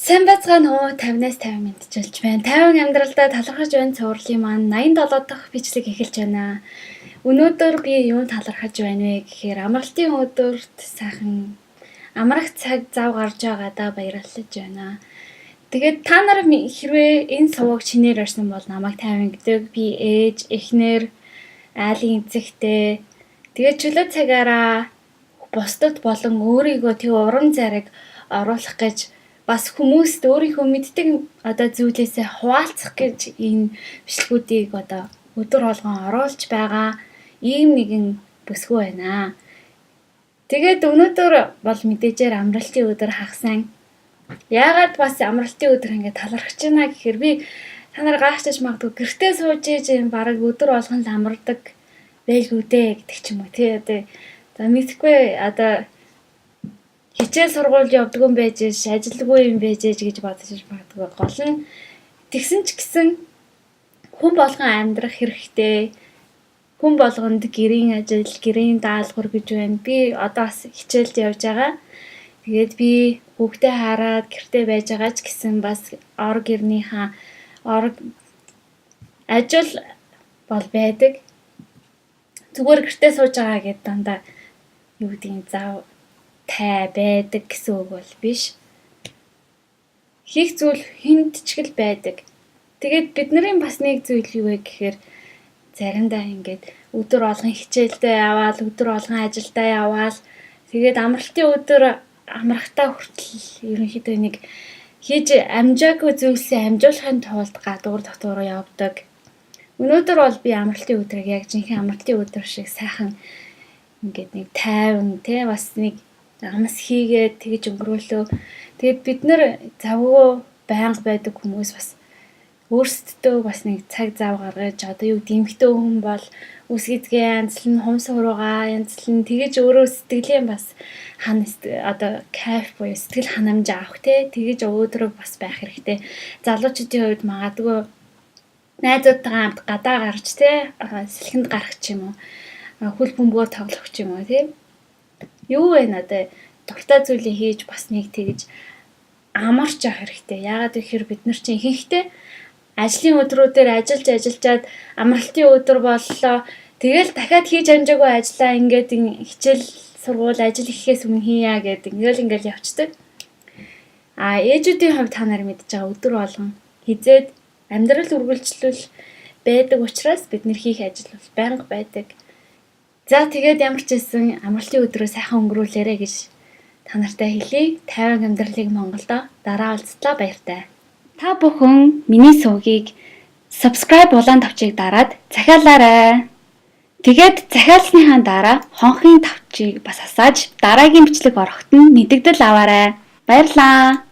Сайн байцгаана уу 50-аас 50 мэдчилж байна. 50 амьдралдаа талархаж байна цувралын маань 87 дахь бичлэг эхэлж байна. Өнөөдөр би юу талархаж байна вэ гэхээр амралтын өдөрт сайхан амрах цаг зав гарч байгаадаа баярлаж байна. Тэгээд та нар хэрвээ энэ суваг чинээр орсон бол намайг 50 гэдэг. Би ээж, эхнэр, айлын эцэгтэй. Тэгээд чөлөө цагаараа бусдад болон өөрийгөө тэг урам зориг оруулах гэж бас хүмүүст өөрийнхөө мэддэг зүйлээсээ хуваалцах гэж энэ бичлэгүүдийг өдөр болгон оруулж байгаа ийм нэгэн бүсгүй байна. Тэгээд өнөөдөр бол мэдээжээр амралтын өдөр хагасан. Яагаад бас амралтын өдөр ингэ талархаж байна гэхээр би та нар гайхаж магадгүй гэртээ сууж ээж бараг өдөр болгон л амардаг байлгүй дээ гэдэг ч юм уу тий. За мэдхгүй хичээл сургуульд явдаг юм байж ш, ажилгүй юм байж гэж бодож магадгүй. Гол нь тэгсэн ч гэсэн хүн болгон амьдрах хэрэгтэй. Хүн болгонд гэрийн ажил, гэрийн даалгавар гэж байна. Би одоо бас хичээлд явж байгаа. Тэгээд би хүүхдээ хараад гэртээ байж байгаа ч гэсэн бас ор гэрнийхээ ажил бол байдаг. Зүгээр гэртээ сууж байгаа гэдээ дандаа юу гэдгийг зав тай байдаг гэсэн үг бол биш. Хийх зүйл хүнд ч гэл байдаг. Тэгээд бидний бас нэг зүйл юу вэ гэхээр заримдаа ингээд өдөр болгон хичээлдээ яваал, өдөр болгон ажилдаа яваал. Тэгээд амралтын өдөр амрахтаа хүртэл ерөнхийдөө нэг хийж амжаагүй зүйлсээ амжуулахын тулд гадуур дотор явдаг. Өнөөдөр бол би амралтын өдрийг яг жинхэнэ амралтын өдөр шиг сайхан ингээд нэг тайван тий бас нэг амс хийгээд тэгж өнгөрөөлөө. Тэгээд бид нар завгүй байнга байдаг хүмүүс бас өөрсдөө бас нэг цаг зав гаргаж юу дэмхтэй хүн бол үсгэцгээ янзлан хумсуруугаа янзлан тэгэж өөрөө сэтгэлийн бас кайф буюу сэтгэл ханамж авах тэгэж өөдрөг бас байх хэрэгтэй. Залуучуудын хувьд магадгүй найзуудтайгаа хамт гадаа гарч сэлхэнд гарах ч юм уу хөл бөмбөгөөр тоглох ч юм уу юу вэ дуртай зүйлийг хийж бас нэг тэгж амарч явах хэрэгтэй. Яагаад гэхээр бид нар чинь ихэнхдээ ажлын өдрүүдээр ажиллаад амралтын өдөр боллоо. Тэгэл дахиад хийж амжаагүй ажиллаа ингээд хичээл сургууль ажил ихээс өмнө хийя гэдэг ингээл явцдаг. Ээжүүдийн хувьд та нар мэдж байгаа өдөр болгон хизээд амьдрал үргэлжлүүл байдаг учраас бид нар хийх ажил бол байнга байдаг. За тэгээд ямар ч байсан амралтын өдрөө сайхан өнгөрүүлээрэй гэж та нартай хэлье. 50 амьдралыг Монголдо дараа уулзтлаа баяртай. Та бүхэн миний сувгийг subscribe улаан тавчийг дараад захиалаарай. Тэгээд захиалсныхаа дараа хонхын тавчийг бас асааж дараагийн бичлэг ороход нь мэдэгдэл аваарай. Баярлалаа.